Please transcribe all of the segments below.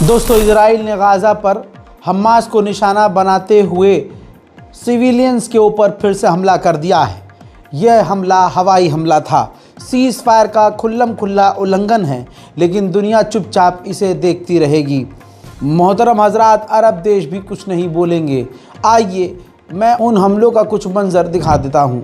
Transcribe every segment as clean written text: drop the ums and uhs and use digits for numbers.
दोस्तों, इजराइल ने गाज़ा पर हमास को निशाना बनाते हुए सिविलियंस के ऊपर फिर से हमला कर दिया है। यह हमला हवाई हमला था। सीज़ फायर का खुल्ला उल्लंघन है, लेकिन दुनिया चुपचाप इसे देखती रहेगी। मोहतरम हजरात, अरब देश भी कुछ नहीं बोलेंगे। आइए मैं उन हमलों का कुछ मंजर दिखा देता हूँ।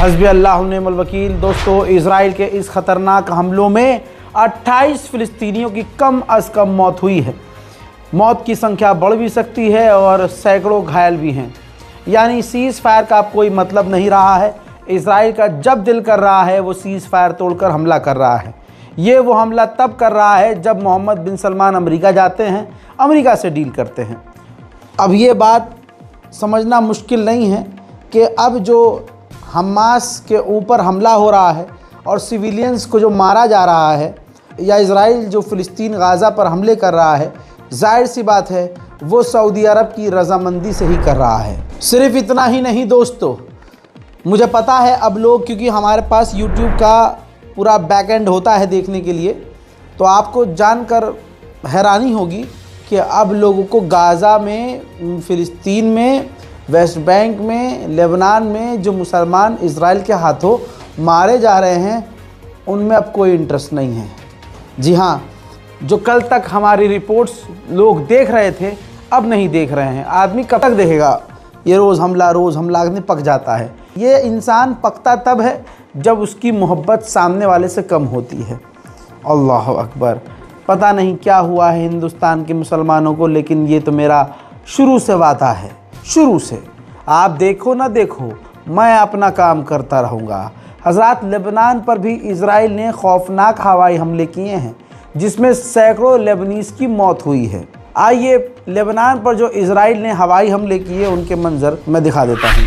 हस्बी अल्लाह व निअमल वकील। दोस्तों, इजराइल के इस ख़तरनाक हमलों में 28 फ़िलिस्तीनियों की कम अज़ कम मौत हुई है। मौत की संख्या बढ़ भी सकती है और सैकड़ों घायल भी हैं। यानी सीज़ फायर का अब कोई मतलब नहीं रहा है। इजराइल का जब दिल कर रहा है वो सीज़ फायर तोड़कर हमला कर रहा है। ये वो हमला तब कर रहा है जब मोहम्मद बिन सलमान अमेरिका जाते हैं, अमेरिका से डील करते हैं। अब ये बात समझना मुश्किल नहीं है कि अब जो हमास के ऊपर हमला हो रहा है और सिविलियंस को जो मारा जा रहा है, या इजराइल जो फ़िलिस्तीन गाज़ा पर हमले कर रहा है, जाहिर सी बात है वो सऊदी अरब की रज़ामंदी से ही कर रहा है। सिर्फ इतना ही नहीं दोस्तों, मुझे पता है अब लोग, क्योंकि हमारे पास यूट्यूब का पूरा बैकएंड होता है देखने के लिए, तो आपको जानकर हैरानी होगी कि अब लोगों को गाज़ा में, फ़िलिस्तीन में, वेस्ट बैंक में, लेबनान में जो मुसलमान इजराइल के हाथों मारे जा रहे हैं, उनमें अब कोई इंटरेस्ट नहीं है। जी हाँ, जो कल तक हमारी रिपोर्ट्स लोग देख रहे थे, अब नहीं देख रहे हैं। आदमी कब तक देखेगा? ये रोज़ हमला आदमी पक जाता है। ये इंसान पकता तब है जब उसकी मोहब्बत सामने वाले से कम होती है। अल्लाह अकबर। पता नहीं क्या हुआ है हिंदुस्तान के मुसलमानों को, लेकिन ये तो मेरा शुरू से वादा है, शुरू से। आप देखो ना देखो, मैं अपना काम करता रहूँगा। हज़रात, लेबनान पर भी इजराइल ने खौफनाक हवाई हमले किए हैं, जिसमें सैकड़ों लेबनीज़ की मौत हुई है। आइए लेबनान पर जो इजराइल ने हवाई हमले किए उनके मंजर मैं दिखा देता हूँ।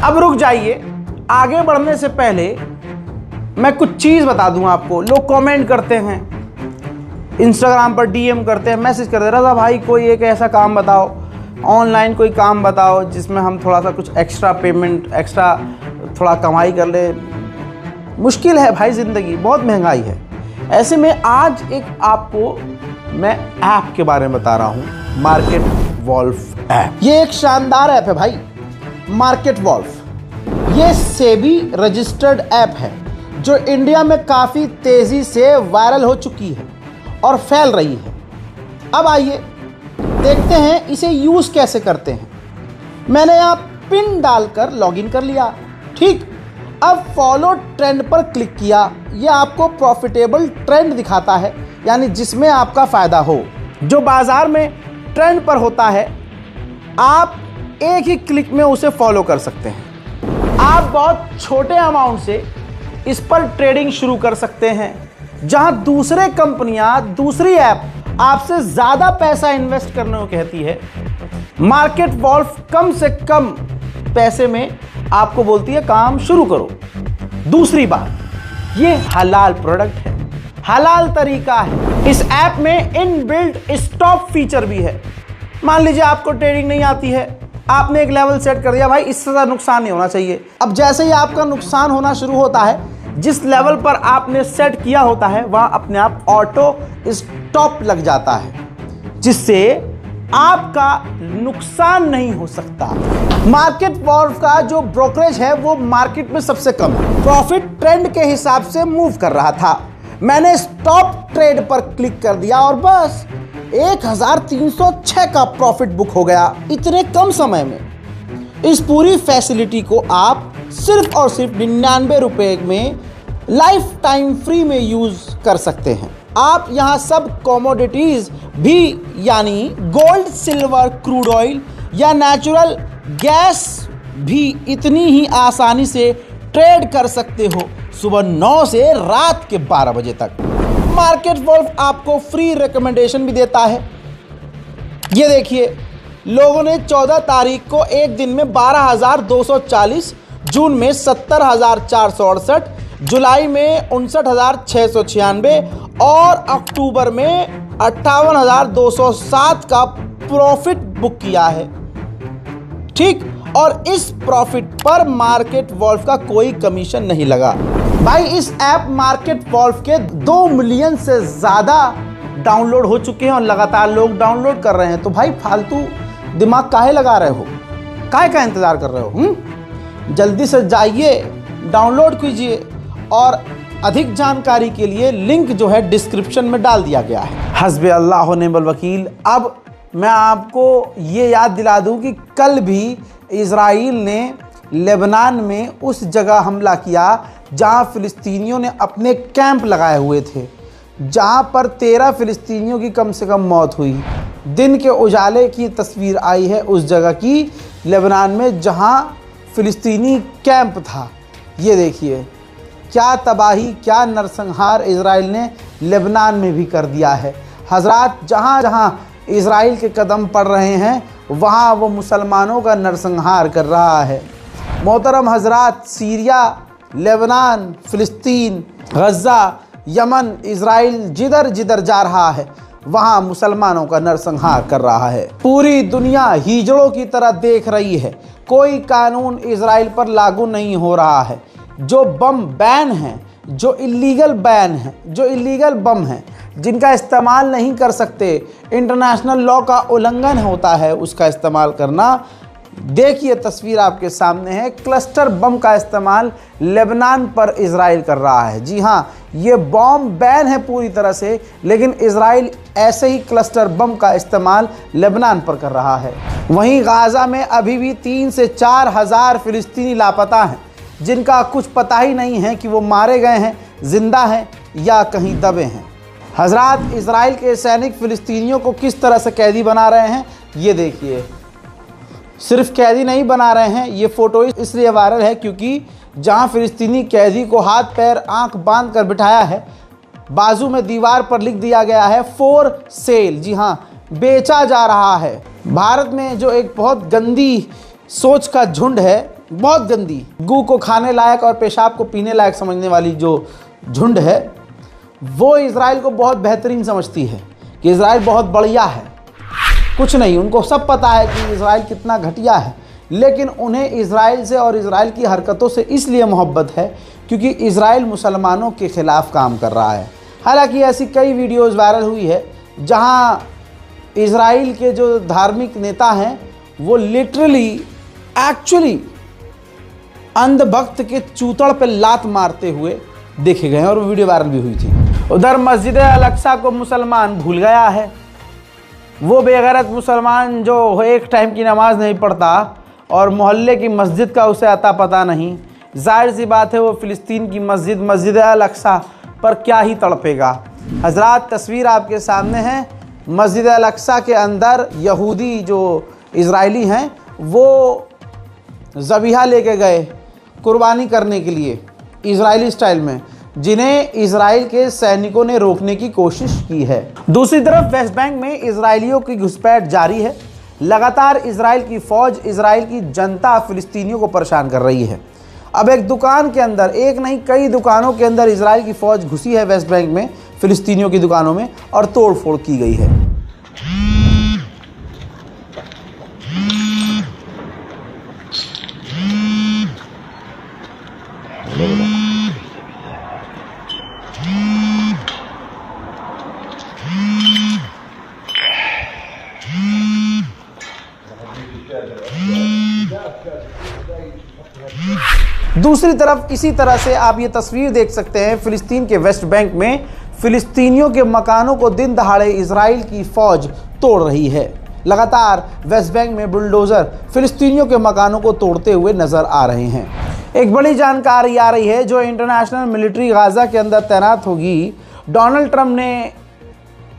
अब रुक जाइए, आगे बढ़ने से पहले मैं कुछ चीज़ बता दूं आपको। लोग कमेंट करते हैं इंस्टाग्राम पर डीएम करते हैं, मैसेज करते हैं, रज़ा भाई कोई एक ऐसा काम बताओ, ऑनलाइन कोई काम बताओ जिसमें हम थोड़ा सा कुछ एक्स्ट्रा पेमेंट, एक्स्ट्रा थोड़ा कमाई कर ले। मुश्किल है भाई, ज़िंदगी बहुत महंगाई है। ऐसे में आज एक आपको मैं ऐप के बारे में बता रहा हूँ, मार्केट वॉल्फ ऐप। ये एक शानदार ऐप है भाई, मार्केट वॉल्फ। ये सेबी रजिस्टर्ड ऐप है जो इंडिया में काफ़ी तेज़ी से वायरल हो चुकी है और फैल रही है। अब आइए देखते हैं इसे यूज़ कैसे करते हैं। मैंने यहाँ पिन डालकर लॉगिन कर लिया, ठीक। अब फॉलो ट्रेंड पर क्लिक किया। यह आपको प्रॉफिटेबल ट्रेंड दिखाता है, यानी जिसमें आपका फ़ायदा हो, जो बाज़ार में ट्रेंड पर होता है। आप एक ही क्लिक में उसे फॉलो कर सकते हैं। आप बहुत छोटे अमाउंट से इस पर ट्रेडिंग शुरू कर सकते हैं, जहां दूसरे कंपनियां, दूसरी ऐप आपसे ज़्यादा पैसा इन्वेस्ट करने को कहती है। मार्केट वॉल्फ कम से कम पैसे में आपको बोलती है काम शुरू करो। दूसरी बात, ये हलाल प्रोडक्ट है, हलाल तरीका है। इस ऐप में इनबिल्ट स्टॉप फीचर भी है। मान लीजिए आपको ट्रेडिंग नहीं आती है, आपने एक लेवल सेट कर दिया, भाई इससे ज़्यादा नुकसान नहीं होना चाहिए। अब जैसे ही आपका नुकसान होना शुरू होता है, जिस लेवल पर आपने सेट किया होता है वहाँ अपने आप ऑटो स्टॉप लग जाता है, जिससे आपका नुकसान नहीं हो सकता। मार्केट वॉल्फ का जो ब्रोकरेज है वो मार्केट में सबसे कम है, प्रॉफिट ट्रेंड के हिसाब से मूव कर रहा था। मैंने स्टॉप ट्रेड पर क्लिक कर दिया और बस 1306 का प्रॉफिट बुक हो गया इतने कम समय में। इस पूरी फैसिलिटी को आप सिर्फ और सिर्फ 99 रुपए में लाइफ टाइम फ्री में यूज कर सकते हैं। आप यहाँ सब कमोडिटीज भी, यानी गोल्ड, सिल्वर, क्रूड ऑयल या नेचुरल गैस भी इतनी ही आसानी से ट्रेड कर सकते हो, सुबह 9 से रात के 12 बजे तक। मार्केट वॉल्फ आपको फ्री रिकमेंडेशन भी देता है। ये देखिए, लोगों ने 14 तारीख को एक दिन में 12,240, जून में 70,468, जुलाई में 59,696 और अक्टूबर में 58,207 का प्रॉफिट बुक किया है, ठीक। और इस प्रॉफिट पर मार्केट वॉल्फ का कोई कमीशन नहीं लगा। भाई इस ऐप मार्केट वॉल्फ के 2 मिलियन से ज़्यादा डाउनलोड हो चुके हैं और लगातार लोग डाउनलोड कर रहे हैं। तो भाई फालतू दिमाग काहे लगा रहे हो, काहे का इंतज़ार कर रहे हो? जल्दी से जाइए, डाउनलोड कीजिए। और अधिक जानकारी के लिए लिंक जो है डिस्क्रिप्शन में डाल दिया गया है। हस्बी अल्लाह व निअमल वकील। अब मैं आपको ये याद दिला दूं कि कल भी इज़राइल ने लेबनान में उस जगह हमला किया जहां फ़िलिस्तीनियों ने अपने कैंप लगाए हुए थे, जहां पर 13 फ़िलिस्तीनियों की कम से कम मौत हुई। दिन के उजाले की तस्वीर आई है उस जगह की, लेबनान में, जहां फ़िलिस्तीनी कैंप था। ये देखिए क्या तबाही, क्या नरसंहार इज़राइल ने लेबनान में भी कर दिया है। हज़रात, जहाँ जहाँ इज़राइल के कदम पड़ रहे हैं वहाँ वो मुसलमानों का नरसंहार कर रहा है। मोहतरम हज़रात, सीरिया, लेबनान, फ़िलिस्तीन, गज़ा, यमन, इज़राइल जिधर जिधर जा रहा है वहाँ मुसलमानों का नरसंहार कर रहा है। पूरी दुनिया हिजड़ों की तरह देख रही है। कोई कानून इज़राइल पर लागू नहीं हो रहा है। जो बम बैन हैं, जो इलीगल बैन हैं, जो इलीगल बम हैं, जिनका इस्तेमाल नहीं कर सकते, इंटरनेशनल लॉ का उल्लंघन होता है उसका इस्तेमाल करना। देखिए तस्वीर आपके सामने है, क्लस्टर बम का इस्तेमाल लेबनान पर इज़राइल कर रहा है। जी हाँ, ये बम बैन है पूरी तरह से, लेकिन इज़राइल ऐसे ही क्लस्टर बम का इस्तेमाल लेबनान पर कर रहा है। वहीं गाज़ा में अभी भी 3 से 4 हज़ार फ़िलिस्तीनी लापता हैं, जिनका कुछ पता ही नहीं है कि वो मारे गए हैं, जिंदा हैं या कहीं दबे हैं। हज़रात, इज़राइल के सैनिक फ़िलिस्तीनियों को किस तरह से कैदी बना रहे हैं ये देखिए। सिर्फ कैदी नहीं बना रहे हैं, ये फ़ोटो इसलिए वायरल है क्योंकि जहां फ़िलिस्तीनी कैदी को हाथ पैर आंख बांध कर बिठाया है, बाजू में दीवार पर लिख दिया गया है फॉर सेल। जी हाँ, बेचा जा रहा है। भारत में जो एक बहुत गंदी सोच का झुंड है, बहुत गंदी, गू को खाने लायक और पेशाब को पीने लायक समझने वाली जो झुंड है, वो इज़राइल को बहुत बेहतरीन समझती है कि इज़राइल बहुत बढ़िया है। कुछ नहीं, उनको सब पता है कि इज़राइल कितना घटिया है, लेकिन उन्हें इज़राइल से और इज़राइल की हरकतों से इसलिए मोहब्बत है क्योंकि इज़राइल मुसलमानों के ख़िलाफ़ काम कर रहा है। हालांकि ऐसी कई वीडियोज़ वायरल हुई है जहां इज़राइल के जो धार्मिक नेता हैं वो लिटरली एक्चुअली अंधभक्त के चूतड़ पे लात मारते हुए देखे गए हैं और वो वीडियो वायरल भी हुई थी। उधर मस्जिद अल-अक्सा को मुसलमान भूल गया है। वो बेगैरत मुसलमान जो एक टाइम की नमाज नहीं पढ़ता और मोहल्ले की मस्जिद का उसे अता पता नहीं, जाहिर सी बात है वो फ़िलिस्तीन की मस्जिद अल-अक्सा पर क्या ही तड़पेगा। हज़रात, तस्वीर आपके सामने है। मस्जिद अल-अक्सा के अंदर यहूदी जो इज़राइली हैं वो ज़बीहा लेके गए कुर्बानी करने के लिए इज़राइली स्टाइल में, जिन्हें इज़राइल के सैनिकों ने रोकने की कोशिश की है। दूसरी तरफ वेस्ट बैंक में इज़राइलियों की घुसपैठ जारी है। लगातार इज़राइल की फ़ौज, इज़राइल की जनता फ़िलिस्तीनियों को परेशान कर रही है। अब एक दुकान के अंदर, एक नहीं कई दुकानों के अंदर इज़राइल की फ़ौज घुसी है वेस्ट बैंक में, फ़िलिस्तीनियों की दुकानों में, और तोड़ फोड़ की गई है। दूसरी तरफ इसी तरह से आप ये तस्वीर देख सकते हैं, फ़िलिस्तीन के वेस्ट बैंक में फ़िलिस्तीनियों के मकानों को दिन दहाड़े इज़राइल की फ़ौज तोड़ रही है। लगातार वेस्ट बैंक में बुलडोज़र फ़िलिस्तीनियों के मकानों को तोड़ते हुए नज़र आ रहे हैं। एक बड़ी जानकारी आ रही है, जो इंटरनेशनल मिलिट्री गाज़ा के अंदर तैनात होगी, डोनाल्ड ट्रंप ने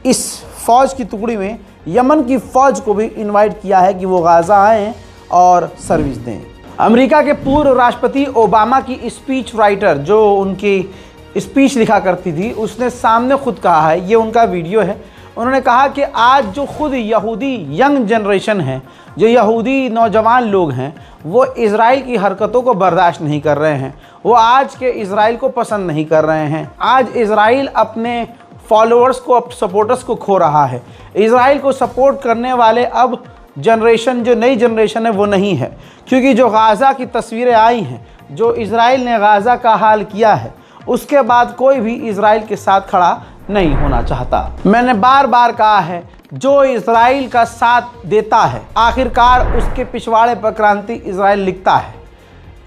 इस फ़ौज की टुकड़ी में यमन की फ़ौज को भी इनवाइट किया है कि वो गाज़ा आएँ और सर्विस दें। अमेरिका के पूर्व राष्ट्रपति ओबामा की स्पीच राइटर जो उनकी स्पीच लिखा करती थी, उसने सामने खुद कहा है, ये उनका वीडियो है। उन्होंने कहा कि आज जो खुद यहूदी यंग जनरेशन है, जो यहूदी नौजवान लोग हैं, वो इज़राइल की हरकतों को बर्दाश्त नहीं कर रहे हैं। वो आज के इज़राइल को पसंद नहीं कर रहे हैं। आज इज़राइल अपने फॉलोअर्स को, सपोर्टर्स को खो रहा है। इज़राइल को सपोर्ट करने वाले अब जनरेशन, जो नई जनरेशन है, वो नहीं है, क्योंकि जो गाज़ा की तस्वीरें आई हैं, जो इज़राइल ने गाज़ा का हाल किया है, उसके बाद कोई भी इज़राइल के साथ खड़ा नहीं होना चाहता। मैंने बार बार कहा है, जो इज़राइल का साथ देता है आखिरकार उसके पिछवाड़े पर क्रांति इज़राइल लिखता है।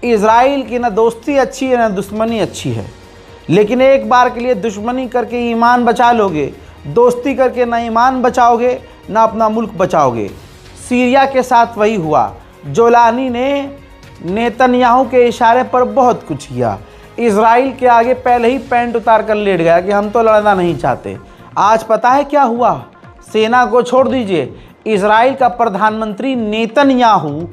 इज़राइल की ना दोस्ती अच्छी है ना दुश्मनी अच्छी है, लेकिन एक बार के लिए दुश्मनी करके ईमान बचा लोगे, दोस्ती करके ना ईमान बचाओगे ना अपना मुल्क बचाओगे। सीरिया के साथ वही हुआ। जोलानी ने नेतन्याहू के इशारे पर बहुत कुछ किया। इज़राइल के आगे पहले ही पैंट उतार कर लेट गया कि हम तो लड़ना नहीं चाहते। आज पता है क्या हुआ? सेना को छोड़ दीजिए, इज़राइल का प्रधानमंत्री नेतन्याहू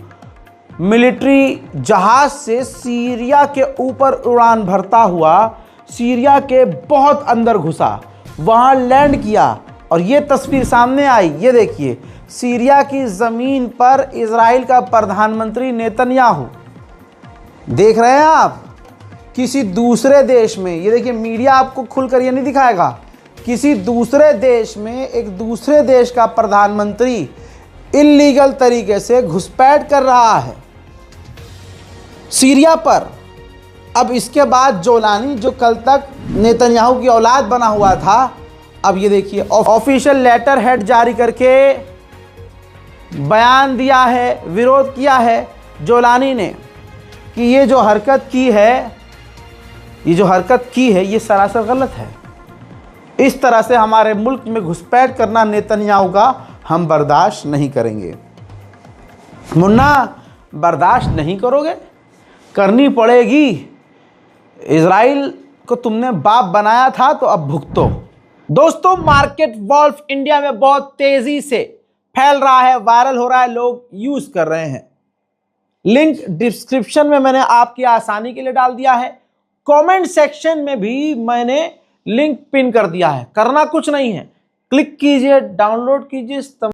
मिलिट्री जहाज़ से सीरिया के ऊपर उड़ान भरता हुआ सीरिया के बहुत अंदर घुसा, वहाँ लैंड किया और ये तस्वीर सामने आई। ये देखिए, सीरिया की ज़मीन पर इज़राइल का प्रधानमंत्री नेतन्याहू, देख रहे हैं आप, किसी दूसरे देश में, ये देखिए मीडिया आपको खुलकर ये नहीं दिखाएगा, किसी दूसरे देश में एक दूसरे देश का प्रधानमंत्री इल्लीगल तरीके से घुसपैठ कर रहा है सीरिया पर। अब इसके बाद जोलानी, जो कल तक नेतन्याहू की औलाद बना हुआ था, अब ये देखिए ऑफिशियल लेटर हेड जारी करके बयान दिया है, विरोध किया है जोलानी ने कि ये जो हरकत की है ये सरासर गलत है। इस तरह से हमारे मुल्क में घुसपैठ करना नेतन्याहू का हम बर्दाश्त नहीं करेंगे। मुन्ना, बर्दाश्त नहीं करोगे, करनी पड़ेगी। इज़राइल को तुमने बाप बनाया था तो अब भुगतो। दोस्तों, मार्केट वॉल्फ इंडिया में बहुत तेजी से फैल रहा है, वायरल हो रहा है, लोग यूज कर रहे हैं। लिंक डिस्क्रिप्शन में मैंने आपकी आसानी के लिए डाल दिया है। कमेंट सेक्शन में भी मैंने लिंक पिन कर दिया है। करना कुछ नहीं है, क्लिक कीजिए, डाउनलोड कीजिए।